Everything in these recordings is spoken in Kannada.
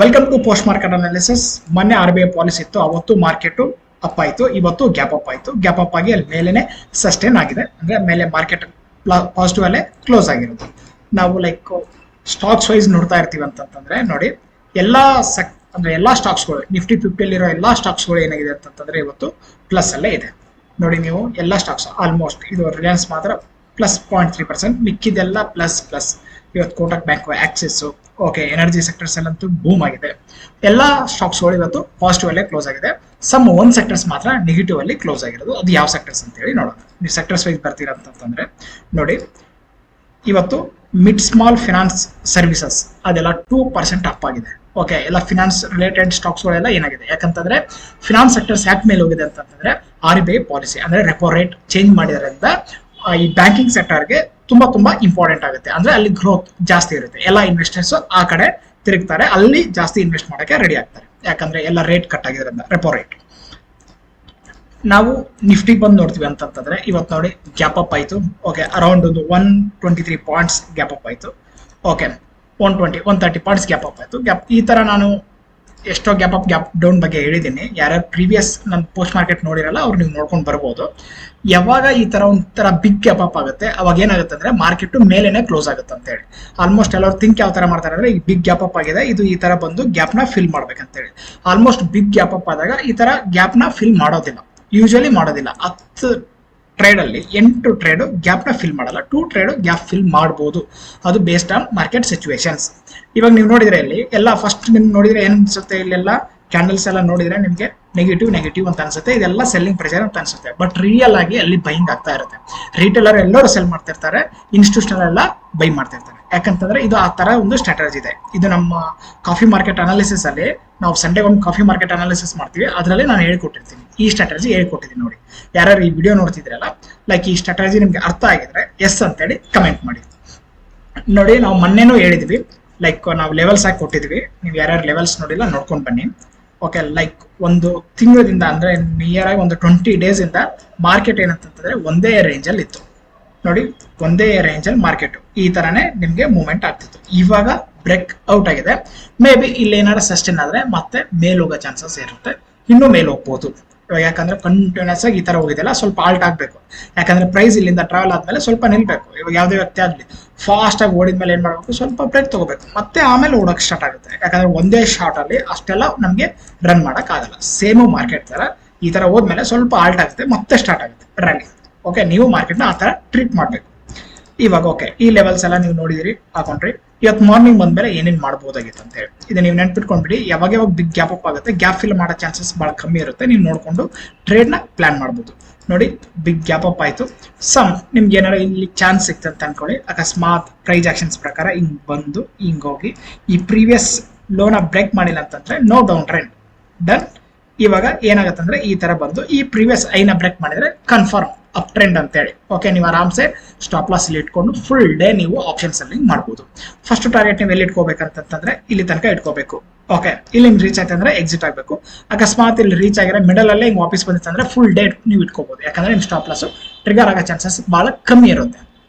Welcome to post market analysis. ಮೊನ್ನೆ RBI ಪಾಲಿಸಿ ಇತ್ತು, ಅವತ್ತು ಮಾರ್ಕೆಟ್ ಅಪ್ ಆಯಿತು, ಇವತ್ತು ಗ್ಯಾಪ್ ಅಪ್ ಆಯಿತು. ಗ್ಯಾಪ್ ಅಪ್ ಆಗಿ ಅಲ್ಲಿ ಮೇಲೆನೆ ಸಸ್ಟೈನ್ ಆಗಿದೆ, ಅಂದ್ರೆ ಮೇಲೆ ಮಾರ್ಕೆಟ್ ಪಾಸಿಟಿವ್ ಅಲ್ಲೇ ಕ್ಲೋಸ್ ಆಗಿರುತ್ತೆ. ನಾವು ಲೈಕ್ ಸ್ಟಾಕ್ಸ್ ವೈಸ್ ನೋಡ್ತಾ ಇರ್ತೀವಿ ಅಂತಂದ್ರೆ ನೋಡಿ, ಎಲ್ಲಾ ಅಂದ್ರೆ ಎಲ್ಲಾ ಸ್ಟಾಕ್ಸ್ಗಳು ನಿಫ್ಟಿ 50 ಇರೋ ಎಲ್ಲಾ ಸ್ಟಾಕ್ಸ್ಗಳು ಏನಾಗಿದೆ ಅಂತಂದ್ರೆ ಇವತ್ತು ಪ್ಲಸ್ ಅಲ್ಲೇ ಇದೆ. ನೋಡಿ ನೀವು ಎಲ್ಲಾ ಸ್ಟಾಕ್ಸ್ ಆಲ್ಮೋಸ್ಟ್, ಇದು ರಿಲಯನ್ಸ್ ಮಾತ್ರ ಪ್ಲಸ್ 0.3%, ಮಿಕ್ಕಿದೆಲ್ಲ ಪ್ಲಸ್ ಪ್ಲಸ್. ಇವತ್ತು Kotak bank, Axis, okay, energy sectors ಎಲ್ಲಂತೂ ಬೂಮ್ ಆಗಿದೆ. ಎಲ್ಲಾ ಸ್ಟಾಕ್ಸ್ಗಳು ಇವತ್ತು ಪಾಸಿಟಿವ್ ಅಲ್ಲೇ ಕ್ಲೋಸ್ ಆಗಿದೆ. ಒನ್ ಸೆಕ್ಟರ್ಸ್ ಮಾತ್ರ ನೆಗೆಟಿವ್ ಅಲ್ಲಿ ಕ್ಲೋಸ್ ಆಗಿರೋದು. ಅದು ಯಾವ ಸೆಕ್ಟರ್ಸ್ ಅಂತ ಹೇಳಿ ನೋಡೋಣ. ನೀವು ಸೆಕ್ಟರ್ಸ್ ವೈಸ್ ಬರ್ತೀರಾ ಅಂತಂದ್ರೆ ನೋಡಿ, ಇವತ್ತು ಮಿಡ್ ಸ್ಮಾಲ್ ಫಿನಾನ್ಸ್ ಸರ್ವಿಸಸ್ ಅದೆಲ್ಲ 2% ಅಪ್ ಆಗಿದೆ. ಓಕೆ, ಎಲ್ಲ ಫಿನಾನ್ಸ್ ರಿಲೇಟೆಡ್ ಸ್ಟಾಕ್ಸ್ಗಳೆಲ್ಲ ಏನಾಗಿದೆ, ಯಾಕಂತಂದ್ರೆ ಫಿನಾನ್ಸ್ ಸೆಕ್ಟರ್ಸ್ ಯಾಕೆ ಮೇಲೆ ಹೋಗಿದೆ ಅಂತಂದ್ರೆ RBI ಪಾಲಿಸಿ ಅಂದ್ರೆ ರೆಪೋ ರೇಟ್ ಚೇಂಜ್ ಮಾಡಿದ್ರಿಂದ ಈ ಬ್ಯಾಂಕಿಂಗ್ ಸೆಕ್ಟರ್ಗೆ ತುಂಬಾ ಇಂಪಾರ್ಟೆಂಟ್ ಆಗುತ್ತೆ. ಅಂದ್ರೆ ಅಲ್ಲಿ ಗ್ರೋತ್ ಜಾಸ್ತಿ ಇರುತ್ತೆ, ಎಲ್ಲ ಇನ್ವೆಸ್ಟರ್ಸ್ ಆ ಕಡೆ ತಿರುಗ್ತಾರೆ, ಅಲ್ಲಿ ಜಾಸ್ತಿ ಇನ್ವೆಸ್ಟ್ ಮಾಡಕ್ಕೆ ರೆಡಿ ಆಗ್ತಾರೆ. ಯಾಕಂದ್ರೆ ಎಲ್ಲ ರೇಟ್ ಕಟ್ ಆಗಿದ್ರಿಂದ ರೆಪೋ ರೇಟ್. ನಾವು ನಿಫ್ಟಿ ಬಂದು ನೋಡ್ತೀವಿ ಅಂತಂದ್ರೆ ಇವತ್ತು ನೋಡಿ ಗ್ಯಾಪ್ ಅಪ್ ಆಯ್ತು. ಓಕೆ, ಅರೌಂಡ್ ಒಂದು 123 ಪಾಯಿಂಟ್ಸ್ ಗ್ಯಾಪ್ ಅಪ್ ಆಯ್ತು. ಓಕೆ, 130 ಪಾಯಿಂಟ್ಸ್ ಗ್ಯಾಪ್ ಅಪ್ ಆಯ್ತು. ಈ ತರ ನಾನು ಎಷ್ಟೋ ಗ್ಯಾಪ್ ಅಪ್ ಗ್ಯಾಪ್ ಡೌನ್ ಬಗ್ಗೆ ಹೇಳಿದ್ದೀನಿ. ಯಾರ್ಯಾರು ಪ್ರೀವಿಯಸ್ ನನ್ನ ಪೋಸ್ಟ್ ಮಾರ್ಕೆಟ್ ನೋಡಿರಲ್ಲ ಅವ್ರು ನೀವು ನೋಡ್ಕೊಂಡು ಬರ್ಬೋದು. ಯಾವಾಗ ಈ ತರ ಒಂಥರ ಬಿಗ್ ಗ್ಯಾಪ್ ಅಪ್ ಆಗುತ್ತೆ, ಅವಾಗ ಏನಾಗುತ್ತೆ ಅಂದ್ರೆ ಮಾರ್ಕೆಟ್ ಮೇಲೆನೆ ಕ್ಲೋಸ್ ಆಗುತ್ತೆ ಅಂತ ಹೇಳಿ. ಆಲ್ಮೋಸ್ಟ್ ಎಲ್ಲರೂ ಥಿಂಕ್ ಯಾವ ತರ ಮಾಡ್ತಾರೆ ಅಂದ್ರೆ, ಈ ಬಿಗ್ ಗ್ಯಾಪ್ ಅಪ್ ಆಗಿದೆ, ಇದು ಈ ತರ ಬಂದು ಗ್ಯಾಪ್ ನ ಫಿಲ್ ಮಾಡ್ಬೇಕಂತ ಹೇಳಿ. ಆಲ್ಮೋಸ್ಟ್ ಬಿಗ್ ಗ್ಯಾಪ್ ಅಪ್ ಆದಾಗ ಈ ತರ ಗ್ಯಾಪ್ ನ ಫಿಲ್ ಮಾಡೋದಿಲ್ಲ, ಯೂಶಲಿ ಮಾಡೋದಿಲ್ಲ. 10 ಟ್ರೇಡ್ ಅಲ್ಲಿ 8 ಟ್ರೇಡ್ ಗ್ಯಾಪ್ ನ ಫಿಲ್ ಮಾಡಲ್ಲ, 2 ಟ್ರೇಡ್ ಗ್ಯಾಪ್ ಫಿಲ್ ಮಾಡಬಹುದು. ಅದು ಬೇಸ್ಡ್ ಆನ್ ಮಾರ್ಕೆಟ್ ಸಿಚುವೇಶನ್ಸ್. ಇವಾಗ ನೀವು ನೋಡಿದ್ರೆ ಇಲ್ಲಿ ಎಲ್ಲ ಫಸ್ಟ್ ನಿಮ್ಗೆ ನೋಡಿದ್ರೆ ಏನ್ ಅನ್ಸುತ್ತೆ, ಇಲ್ಲೆಲ್ಲ ಕ್ಯಾಂಡಲ್ಸ್ ಎಲ್ಲ ನೋಡಿದ್ರೆ ನಿಮ್ಗೆ ನೆಗೆಟಿವ್ ಅಂತ ಅನ್ಸುತ್ತೆ, ಇದೆಲ್ಲ ಸೆಲ್ಲಿಂಗ್ ಪ್ರೆಷರ್ ಅಂತ ಅನ್ಸುತ್ತೆ. ಬಟ್ ರಿಯಲ್ ಆಗಿ ಅಲ್ಲಿ ಬೈಯಿಂಗ್ ಆಗ್ತಾ ಇರುತ್ತೆ. ರಿಟೇಲರ್ ಎಲ್ಲರೂ ಸೆಲ್ ಮಾಡ್ತಿರ್ತಾರೆ, ಇನ್ಸ್ಟಿಟ್ಯೂಷನಲ್ ಎಲ್ಲ ಬೈ ಮಾಡ್ತಿರ್ತಾರೆ. ಯಾಕಂತಂದ್ರೆ ಇದು ಆ ತರ ಒಂದು ಸ್ಟ್ರಾಟಜಿ ಇದೆ. ಇದು ನಮ್ಮ ಕಾಫಿ ಮಾರ್ಕೆಟ್ ಅನಾಲಿಸಿಸ್ ಅಲ್ಲಿ ನಾವು ಸಂಡೇ ಒಂದು ಕಾಫಿ ಮಾರ್ಕೆಟ್ ಅನಾಲಿಸಿಸ್ ಮಾಡ್ತೀವಿ, ಅದರಲ್ಲಿ ನಾನು ಹೇಳ್ಕೊಟ್ಟಿರ್ತೀನಿ. ಈ ಸ್ಟ್ರಾಟಜಿ ಹೇಳ್ಕೊಟ್ಟಿದ್ದೀನಿ ನೋಡಿ. ಯಾರು ಈ ವಿಡಿಯೋ ನೋಡ್ತಿದ್ರಲ್ಲ, ಲೈಕ್ ಈ ಸ್ಟ್ರಾಟಜಿ ನಿಮ್ಗೆ ಅರ್ಥ ಆಗಿದ್ರೆ ಎಸ್ ಅಂತೇಳಿ ಕಮೆಂಟ್ ಮಾಡಿ. ನೋಡಿ, ನಾವು ಮೊನ್ನೆನೂ ಹೇಳಿದ್ವಿ, ಲೈಕ್ ನಾವು ಲೆವೆಲ್ಸ್ ಆಗಿ ಕೊಟ್ಟಿದ್ವಿ. ನೀವು ಯಾರ್ಯಾರು ಲೆವೆಲ್ಸ್ ನೋಡಿಲ್ಲ ನೋಡ್ಕೊಂಡು ಬನ್ನಿ. ಓಕೆ, ಲೈಕ್ ಒಂದು ತಿಂಗಳಿಂದ ಅಂದ್ರೆ ನಿಯರ್ ಆಗಿ ಒಂದು 20 ಡೇಸ್ ಇಂದ ಮಾರ್ಕೆಟ್ ಏನಂತಂದ್ರೆ ಒಂದೇ ರೇಂಜ್ ಅಲ್ಲಿ ಇತ್ತು. ನೋಡಿ, ಒಂದೇ ರೇಂಜ್ ಅಲ್ಲಿ ಮಾರ್ಕೆಟ್ ಈ ತರನೇ ನಿಮ್ಗೆ ಮೂವ್ಮೆಂಟ್ ಆಗ್ತಿತ್ತು. ಇವಾಗ ಬ್ರೇಕ್ ಔಟ್ ಆಗಿದೆ. ಮೇ ಬಿ ಇಲ್ಲಿ ಏನಾದ್ರು ಸಸ್ಟೈನ್ ಆದ್ರೆ ಮತ್ತೆ ಮೇಲ್ ಹೋಗೋ ಚಾನ್ಸಸ್ ಇರುತ್ತೆ, ಇನ್ನೂ ಮೇಲ್ ಹೋಗ್ಬೋದು. ಯಾಕಂದ್ರೆ ಕಂಟಿನ್ಯೂಸ್ ಆಗಿ ಈ ತರ ಹೋಗಿದೆಲ್ಲ, ಸ್ವಲ್ಪ ಆಲ್ಟ್ ಆಗ್ಬೇಕು. ಯಾಕಂದ್ರೆ ಪ್ರೈಸ್ ಇಲ್ಲಿಂದ ಟ್ರಾವೆಲ್ ಆದ್ಮೇಲೆ ಸ್ವಲ್ಪ ನಿಲ್ಬೇಕು. ಇವಾಗ ಯಾವುದೇ ವ್ಯಕ್ತಿ ಆಗ್ಲಿ ಫಾಸ್ಟ್ ಆಗಿ ಓಡಿದ್ಮೇಲೆ ಏನ್ ಮಾಡ್ಬೇಕು, ಸ್ವಲ್ಪ ಬ್ರೇಕ್ ತಗೋಬೇಕು, ಮತ್ತೆ ಆಮೇಲೆ ಓಡಕ್ ಸ್ಟಾರ್ಟ್ ಆಗುತ್ತೆ. ಯಾಕಂದ್ರೆ ಒಂದೇ ಶಾರ್ಟ್ ಅಲ್ಲಿ ಅಷ್ಟೆಲ್ಲ ನಮ್ಗೆ ರನ್ ಮಾಡಕ್ ಆಗಲ್ಲ. ಸೇಮ್ ಮಾರ್ಕೆಟ್ ತರ ಈ ತರ ಹೋದ್ಮೇಲೆ ಸ್ವಲ್ಪ ಆಲ್ಟ್ ಆಗುತ್ತೆ, ಮತ್ತೆ ಸ್ಟಾರ್ಟ್ ಆಗುತ್ತೆ ರ್ಯಾಲಿ. ಓಕೆ, ನೀವು ಮಾರ್ಕೆಟ್ ನ ಆ ತರ ಟ್ರೀಟ್ ಮಾಡ್ಬೇಕು. ಇವಾಗ ಓಕೆ, ಈ ಲೆವೆಲ್ಸ್ ಎಲ್ಲ ನೀವು ನೋಡಿದಿರಿ, ಹಾಕೊಂಡ್ರಿ. ಇವತ್ತು ಮಾರ್ನಿಂಗ್ ಬಂದ್ಮೇಲೆ ಏನೇನ್ ಮಾಡಬಹುದಾಗಿತ್ತು ಅಂತ ಹೇಳಿ ಇದು ನೀವು ನೆನ್ಪಿಟ್ಕೊಂಡ್ಬಿಡಿ. ಯಾವಾಗ ಬಿಗ್ ಗ್ಯಾಪ್ ಅಪ್ ಆಗುತ್ತೆ, ಗ್ಯಾಪ್ ಫಿಲ್ ಮಾಡೋ ಚಾನ್ಸಸ್ ಬಹಳ ಕಮ್ಮಿ ಇರುತ್ತೆ. ನೀವು ನೋಡ್ಕೊಂಡು ಟ್ರೇಡ್ ನ ಪ್ಲಾನ್ ಮಾಡ್ಬೋದು. ನೋಡಿ, ಬಿಗ್ ಗ್ಯಾಪ್ ಅಪ್ ಆಯ್ತು. ನಿಮ್ಗೆ ಏನಾರ ಇಲ್ಲಿ ಚಾನ್ಸ್ ಸಿಕ್ತು ಅಂತ ಅನ್ಕೊಳ್ಳಿ. ಅಕಸ್ಮಾತ್ ಪ್ರೈಸ್ ಆಕ್ಷನ್ಸ್ ಪ್ರಕಾರ ಹಿಂಗ್ ಬಂದು ಹಿಂಗ್ ಹೋಗಿ ಈ ಪ್ರೀವಿಯಸ್ ಲೋನ ಬ್ರೇಕ್ ಮಾಡಿಲ್ಲ ಅಂತಂದ್ರೆ ನೋ ಡೌನ್ ಟ್ರೆಂಡ್ ಡನ್. ಇವಾಗ ಏನಾಗತ್ತಂದ್ರೆ ಈ ತರ ಬಂದು ಈ ಪ್ರೀವಿಯಸ್ ಐನ ಬ್ರೇಕ್ ಮಾಡಿದ್ರೆ ಕನ್ಫರ್ಮ್ ಅಪ್ ಟ್ರೆಂಡ್ ಅಂತ ಹೇಳಿ. ಓಕೆ, ನೀವು ಆರಾಮ್ಸೆ ಸ್ಟಾಪ್ ಲಾಸ್ ಇಲ್ಲಿ ಇಟ್ಕೊಂಡು ಫುಲ್ ಡೇ ನೀವು ಆಪ್ಷನ್ ಸೆಲ್ಲಿಂಗ್ ಮಾಡ್ಬೋದು. ಫಸ್ಟ್ ಟಾರ್ಗೆಟ್ ನೀವು ಎಲ್ಲಿ ಇಟ್ಕೋಬೇಕಂತಂದ್ರೆ ಇಲ್ಲಿ ತನಕ ಇಟ್ಕೋಬೇಕು. ಓಕೆ, ಇಲ್ಲಿ ರೀಚ್ ಆಯ್ತು ಅಂದ್ರೆ ಎಕ್ಸಿಟ್ ಆಗಬೇಕು. ಅಕಸ್ಮಾತ್ ಇಲ್ಲಿ ರೀಚ್ ಆಗಿರೋ ಮಿಡಲ್ ಅಲ್ಲೇ ಹಿಂಗ್ ವಾಪಸ್ ಬಂದಿತ್ತಂದ್ರೆ ಫುಲ್ ಡೇ ನೀವು ಇಟ್ಕೋಬಹುದು. ಯಾಕಂದ್ರೆ ನಿಮ್ ಸ್ಟಾಪ್ ಲಾಸ್ ಟ್ರಿಗರ್ ಆಗೋ ಚಾನ್ಸಸ್ ಬಹಳ ಕಮ್ಮಿ ಇರುತ್ತೆ.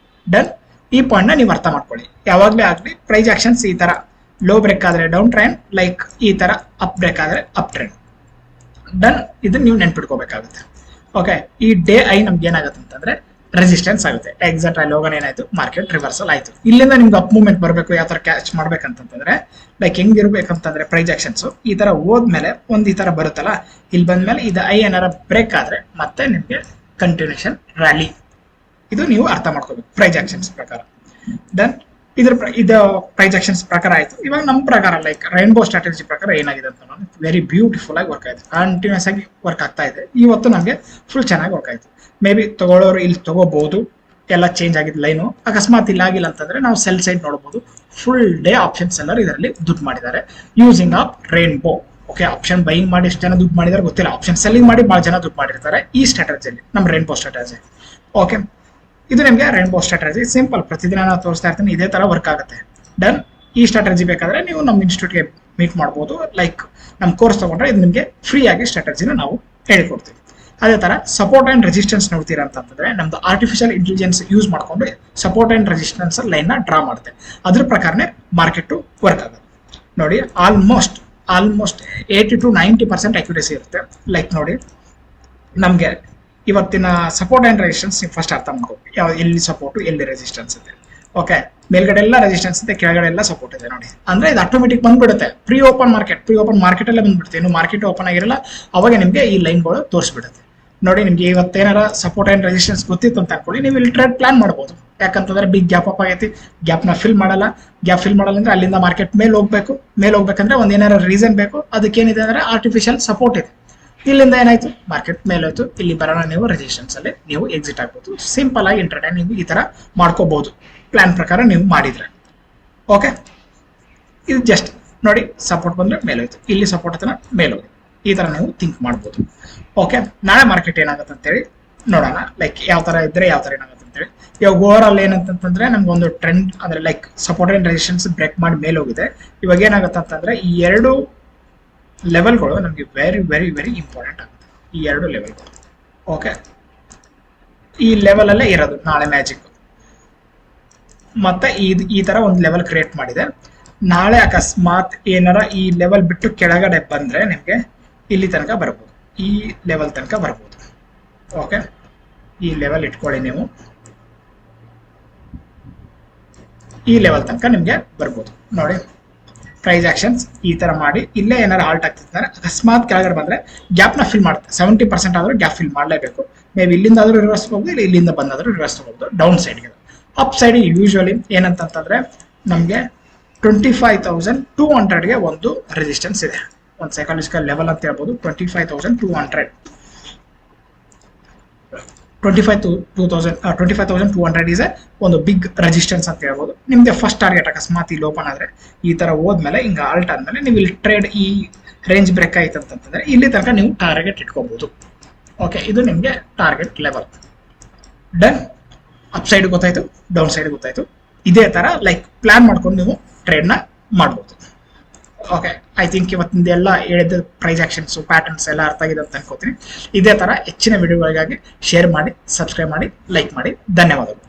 ಡನ್, ಈ ಪಾಯಿಂಟ್ ನ ನೀವು ಅರ್ಥ ಮಾಡ್ಕೊಳ್ಳಿ. ಯಾವಾಗ್ಲೇ ಆಗ್ಲಿ ಪ್ರೈಸ್ ಆಕ್ಷನ್ಸ್ ಈ ತರ ಲೋ ಬ್ರೇಕ್ ಆದ್ರೆ ಡೌನ್ ಟ್ರೆಂಡ್, ಲೈಕ್ ಈ ತರ ಅಪ್ ಬ್ರೇಕ್ ಆದ್ರೆ ಅಪ್ ಟ್ರೆಂಡ್. ಡನ್, ಇದನ್ನ ನೀವು ನೆನ್ಪಿಟ್ಕೋಬೇಕಾಗುತ್ತೆ. ಓಕೆ, ಈ ಡೇ ಐ ನಮ್ಗೆ ಏನಾಗುತ್ತೆ ಅಂತಂದ್ರೆ ರೆಸಿಸ್ಟೆನ್ಸ್ ಆಗುತ್ತೆ. ಎಕ್ಸಾಕ್ಟ್ ಅಲ್ಲಿ ಹೋಗೋಣ ಏನಾಯ್ತು, ಮಾರ್ಕೆಟ್ ರಿವರ್ಸಲ್ ಆಯ್ತು. ಇಲ್ಲಿಂದ ನಿಮ್ಗೆ ಅಪ್ ಮೂವ್ಮೆಂಟ್ ಬರಬೇಕು, ಯಾವ ತರ ಕ್ಯಾಚ್ ಮಾಡ್ಬೇಕಂತಂದ್ರೆ ಲೈಕ್ ಹೆಂಗಿರ್ಬೇಕಂತಂದ್ರೆ ಪ್ರೈಸ್ ಆಕ್ಷನ್ಸ್ ಈ ತರ ಹೋದ್ಮೇಲೆ ಒಂದ್ ಈ ತರ ಬರುತ್ತಲ್ಲ, ಇಲ್ಲಿ ಬಂದ್ಮೇಲೆ ಇದು ಐ ಏನಾರ ಬ್ರೇಕ್ ಆದ್ರೆ ಮತ್ತೆ ನಿಮ್ಗೆ ಕಂಟಿನ್ಯೂಷನ್ ರ್ಯಾಲಿ. ಇದು ನೀವು ಅರ್ಥ ಮಾಡ್ಕೋಬೇಕು ಪ್ರೈಸ್ ಆಕ್ಷನ್ಸ್ ಪ್ರಕಾರ. ದೆನ್ ಇದು ಪ್ರೈಸ್ ಆಕ್ಷನ್ಸ್ ಪ್ರಕಾರ ಆಯ್ತು. ಇವಾಗ ನಮ್ಮ ಪ್ರಕಾರ ಲೈಕ್ ರೈನ್ಬೋ ಸ್ಟ್ರಾಟಜಿ ಪ್ರಕಾರ ಏನಾಗಿದೆ ಅಂತ ನೋಡಿ, ವೆರಿ ಬ್ಯೂಟಿಫುಲ್ ಆಗಿ ವರ್ಕ್ ಆಯ್ತು, ಕಂಟಿನ್ಯೂಸ್ ಆಗಿ ವರ್ಕ್ ಆಗ್ತಾ ಇದೆ. ಇವತ್ತು ನಮಗೆ ಫುಲ್ ಚೆನ್ನಾಗಿ ವರ್ಕ್ ಆಯ್ತು. ಮೇ ಬಿ ತಗೊಳ್ಳೋರು ಇಲ್ಲಿ ತಗೋಬಹುದು, ಎಲ್ಲ ಚೇಂಜ್ ಆಗಿದ್ ಲೈನು. ಅಕಸ್ಮಾತ್ ಇಲ್ಲ ಆಗಿಲ್ಲ ಅಂತಂದ್ರೆ ನಾವು ಸೆಲ್ ಸೈಡ್ ನೋಡಬಹುದು. ಫುಲ್ ಡೇ ಆಪ್ಷನ್ ಸೆಲ್ಲರ್ ಇದರಲ್ಲಿ ದುಡ್ಡು ಮಾಡಿದ್ದಾರೆ using of rainbow. Okay, option buying ಮಾಡಿ ಎಷ್ಟು ಜನ ದುಡ್ಡು ಮಾಡಿದಾರೆ ಗೊತ್ತಿಲ್ಲ, ಆಪ್ಷನ್ ಸೆಲ್ಲಿಂಗ್ ಮಾಡಿ ಬಹಳ ಜನ ದುಡ್ಡು ಮಾಡಿರ್ತಾರೆ ಈ ಸ್ಟ್ರಾಟಜಿಯಲ್ಲಿ, ನಮ್ಮ ರೈನ್ಬೋ ಸ್ಟ್ರಾಟಜಿ. ಓಕೆ, ಇದು ನಿಮಗೆ ರೈನ್ಬೋ ಸ್ಟ್ರಾಟಜಿ ಸಿಂಪಲ್, ಪ್ರತಿದಿನ ನಾನು ತೋರಿಸ್ತಾ ಇರ್ತೀನಿ, ಇದೇ ತರ ವರ್ಕ್ ಆಗುತ್ತೆ. ಡನ್, ಈ ಸ್ಟ್ರಾಟಜಿ ಬೇಕಾದ್ರೆ ನೀವು ನಮ್ಮ ಇನ್ಸ್ಟಿಟ್ಯೂಟ್ಗೆ ಮೀಟ್ ಮಾಡ್ಬೋದು. ಲೈಕ್ ನಮ್ಮ ಕೋರ್ಸ್ ತಗೊಂಡ್ರೆ ಇದು ನಿಮಗೆ ಫ್ರೀ ಆಗಿ ಸ್ಟ್ರಾಟಜಿನ ನಾವು ಹೇಳ್ಕೊಡ್ತೀವಿ. ಅದೇ ತರ ಸಪೋರ್ಟ್ ಅಂಡ್ ರೆಸಿಸ್ಟೆನ್ಸ್ ನೋಡ್ತೀರಾ ಅಂತಂದ್ರೆ ನಮ್ದು ಆರ್ಟಿಫಿಷಿಯಲ್ ಇಂಟೆಲಿಜೆನ್ಸ್ ಯೂಸ್ ಮಾಡ್ಕೊಂಡು ಸಪೋರ್ಟ್ ಅಂಡ್ ರೆಸಿಸ್ಟೆನ್ಸ್ ಲೈನ್ ನ ಡ್ರಾ ಮಾಡುತ್ತೆ. ಅದ್ರ ಪ್ರಕಾರನೇ ಮಾರ್ಕೆಟ್ ವರ್ಕ್ ಆಗುತ್ತೆ. ನೋಡಿ ಆಲ್ಮೋಸ್ಟ್ 80 to 90% ಅಕ್ಯುರೇಸಿ ಇರುತ್ತೆ. ಲೈಕ್ ನೋಡಿ ನಮಗೆ ಇವತ್ತಿನ ಸಪೋರ್ಟ್ ಆ್ಯಂಡ್ ರೆಸಿಸ್ಟೆನ್ಸ್ ನೀವು ಫಸ್ಟ್ ಅರ್ಥ ಮಾಡ್ಬೇಕು. ಎಲ್ಲಿ ಸಪೋರ್ಟು ಎಲ್ಲಿ ರೆಸಿಸ್ಟೆನ್ಸ್ ಇದೆ. ಓಕೆ, ಮೇಲ್ಗಡೆ ಎಲ್ಲ ರೆಸಿಸ್ಟೆನ್ಸ್ ಇದೆ, ಕೆಳಗಡೆ ಎಲ್ಲ ಸಪೋರ್ಟ್ ಇದೆ ನೋಡಿ. ಅಂದ್ರೆ ಇದು ಆಟೋಮೆಟಿಕ್ ಬಂದ್ಬಿಡುತ್ತೆ. ಪ್ರೀ ಓಪನ್ ಮಾರ್ಕೆಟ್ ಅಲ್ಲೇ ಬಂದ್ಬಿಡುತ್ತೆ. ಇನ್ನು ಮಾರ್ಕೆಟ್ ಓಪನ್ ಆಗಿರಲ್ಲ, ಅವಾಗ ನಿಮಗೆ ಈ ಲೈನ್ಗಳು ತೋರಿಸ್ಬಿಡುತ್ತೆ ನೋಡಿ. ನಿಮ್ಗೆ ಇವತ್ತೇನಾರ ಸಪೋರ್ಟ್ ಆ್ಯಂಡ್ ರೆಸಿಸ್ಟೆನ್ಸ್ ಗೊತ್ತಿತ್ತು ಅಂತ ಅನ್ಕೊಳ್ಳಿ, ನೀವು ಇಲ್ಲಿ ಟ್ರೇಡ್ ಪ್ಲಾನ್ ಮಾಡ್ಬೋದು. ಯಾಕಂತಂದ್ರೆ ಬಿಗ್ ಗ್ಯಾಪ್ ಅಪ್ ಆಗೈತಿ, ಗ್ಯಾಪ್ನ ಫಿಲ್ ಮಾಡಲ್ಲ ಅಂದ್ರೆ ಅಲ್ಲಿಂದ ಮಾರ್ಕೆಟ್ ಮೇಲೆ ಹೋಗ್ಬೇಕಂದ್ರೆ ಒಂದ್ ಏನಾರ ರೀಸನ್ ಬೇಕು. ಅದಕ್ಕೇನಿದೆ ಅಂದ್ರೆ ಆರ್ಟಿಫಿಷಿಯಲ್ ಸಪೋರ್ಟ್ ಇದೆ. ಇಲ್ಲಿಂದ ಏನಾಯ್ತು, ಮಾರ್ಕೆಟ್ ಮೇಲೆ ಹೋಯ್ತು, ಇಲ್ಲಿ ಬರೋಣ ನೀವು ರೆಸಿಸ್ಟೆನ್ಸ್ ಅಲ್ಲಿ ನೀವು ಎಕ್ಸಿಟ್ ಆಗ್ಬೋದು. ಸಿಂಪಲ್ ಆಗಿ ಇಂಟ್ರಾಡೇ ನೀವು ಈ ತರ ಮಾಡ್ಕೋಬಹುದು, ಪ್ಲಾನ್ ಪ್ರಕಾರ ನೀವು ಮಾಡಿದ್ರೆ. ಓಕೆ, ಇದು ಜಸ್ಟ್ ನೋಡಿ, ಸಪೋರ್ಟ್ ಬಂದ್ರೆ ಮೇಲೆ ಹೋಯ್ತು, ಇಲ್ಲಿ ಸಪೋರ್ಟ್ ಹತ್ರ ಮೇಲೆ ಹೋಗಿ, ಈ ತರ ನೀವು ಥಿಂಕ್ ಮಾಡ್ಬೋದು. ಓಕೆ, ನಾಳೆ ಮಾರ್ಕೆಟ್ ಏನಾಗುತ್ತೆ ಅಂತೇಳಿ ನೋಡೋಣ. ಲೈಕ್ ಯಾವ ತರ ಇದ್ರೆ ಯಾವ ತರ ಏನಾಗುತ್ತೆ ಅಂತೇಳಿ. ಇವಾಗ ಓವರ್ ಆಲ್ ಏನಂತಂದ್ರೆ ನಮ್ಗೊಂದು ಟ್ರೆಂಡ್ ಅಂದ್ರೆ like support and resistance break ಮಾಡಿ ಮೇಲೆ ಹೋಗಿದೆ. ಇವಾಗ ಏನಾಗುತ್ತೆ ಅಂತಂದ್ರೆ ಈ ಎರಡು ಲೆವೆಲ್ಗಳು ನಮಗೆ ವೆರಿ ವೆರಿ ವೆರಿ ಇಂಪಾರ್ಟೆಂಟ್ ಆಗುತ್ತೆ. ಈ ಎರಡು ಲೆವೆಲ್ಗಳು ಓಕೆ, ಈ ಲೆವೆಲ್ ಅಲ್ಲೇ ಇರೋದು ನಾಳೆ ಮ್ಯಾಜಿಕ್. ಮತ್ತೆ ಈ ತರ ಒಂದು ಲೆವೆಲ್ ಕ್ರಿಯೇಟ್ ಮಾಡಿದೆ. ನಾಳೆ ಅಕಸ್ಮಾತ್ ಏನಾರ ಈ ಲೆವೆಲ್ ಬಿಟ್ಟು ಕೆಳಗಡೆ ಬಂದ್ರೆ ನಿಮ್ಗೆ ಇಲ್ಲಿ ತನಕ ಬರ್ಬೋದು, ಈ ಲೆವೆಲ್ ತನಕ ಬರ್ಬೋದು. ಓಕೆ, ಈ ಲೆವೆಲ್ ಇಟ್ಕೊಳ್ಳಿ ನೀವು, ಈ ಲೆವೆಲ್ ತನಕ ನಿಮ್ಗೆ ಬರ್ಬೋದು ನೋಡಿ. ಪ್ರೈಸ್ ಆಕ್ಷನ್ಸ್ ಈ ತರ ಮಾಡಿ ಇಲ್ಲೇ ಏನಾರು ಹಾಲ್ಟ್ ಆಗ್ತಿದ್ದಾರೆ. ಅಕಸ್ಮಾತ್ ಕೆಳಗಡೆ ಬಂದ್ರೆ ಗ್ಯಾಪ್ನ ಫಿಲ್ ಮಾಡುತ್ತೆ. 70% ಆದ್ರೂ ಗ್ಯಾಪ್ ಫಿಲ್ ಮಾಡಲೇಬೇಕು. ಮೇ ಬಿ ಇಲ್ಲಿಂದ ಆದ್ರೂ ರಿವರ್ಸ್ ಹೋಗ್ಬೋದು, ಇಲ್ಲ ಇಲ್ಲಿಂದ ಬಂದಾದ್ರೂ ರಿವರ್ಸ್ ಹೋಗ್ಬೋದು ಡೌನ್ ಸೈಡ್ಗೆ. ಅಪ್ ಸೈಡ್ ಯೂಶುವಲಿ ಏನಂತಂದ್ರೆ ನಮಗೆ 25,200ಗೆ ಒಂದು ರೆಸಿಸ್ಟೆನ್ಸ್ ಇದೆ, ಒಂದು ಸೈಕಾಲಜಿಕಲ್ ಲೆವೆಲ್ ಅಂತ ಹೇಳ್ಬೋದು. 25,200 ಇಸ್ ಒಂದು ಬಿಗ್ ರೆಸಿಸ್ಟೆನ್ಸ್ ಅಂತ ಹೇಳ್ಬೋದು. ನಿಮ್ಗೆ ಫಸ್ಟ್ ಟಾರ್ಗೆಟ್ ಅಕಸ್ಮಾತ್ ಇಲ್ಲಿ ಓಪನ್ ಆದ್ರೆ ಈ ತರ ಹೋದ್ಮೇಲೆ ಹಿಂಗ ಆಲ್ಟ್ ಆದ್ಮೇಲೆ ನೀವು ಇಲ್ಲಿ ಟ್ರೇಡ್ ಈ ರೇಂಜ್ ಬ್ರೇಕ್ ಆಯ್ತು ಅಂತಂದ್ರೆ ಇಲ್ಲಿ ತನಕ ನೀವು ಟಾರ್ಗೆಟ್ ಇಟ್ಕೋಬಹುದು. ಓಕೆ, ಇದು ನಿಮ್ಗೆ target level. Done. Up side ಗೊತ್ತಾಯ್ತು, ಡೌನ್ ಸೈಡ್ ಗೊತ್ತಾಯ್ತು. ಇದೇ ತರ ಲೈಕ್ ಪ್ಲಾನ್ ಮಾಡ್ಕೊಂಡು ನೀವು ಟ್ರೇಡ್ ನ ಮಾಡ್ಬೋದು. ಓಕೆ, ಐ ಥಿಂಕ್ ಇವತ್ತಿಂದೆಲ್ಲ ಹೇಳಿದ ಪ್ರೈಸ್ ಆಕ್ಷನ್ಸ್ ಪ್ಯಾಟರ್ನ್ಸ್ ಎಲ್ಲ ಅರ್ಥ ಆಗಿದೆ ಅಂತ ಅನ್ಕೋತೀನಿ. ಇದೇ ತರ ಹೆಚ್ಚಿನ ವಿಡಿಯೋಗಳಿಗಾಗಿ ಶೇರ್ ಮಾಡಿ, ಸಬ್ಸ್ಕ್ರೈಬ್ ಮಾಡಿ, ಲೈಕ್ ಮಾಡಿ. ಧನ್ಯವಾದಗಳು.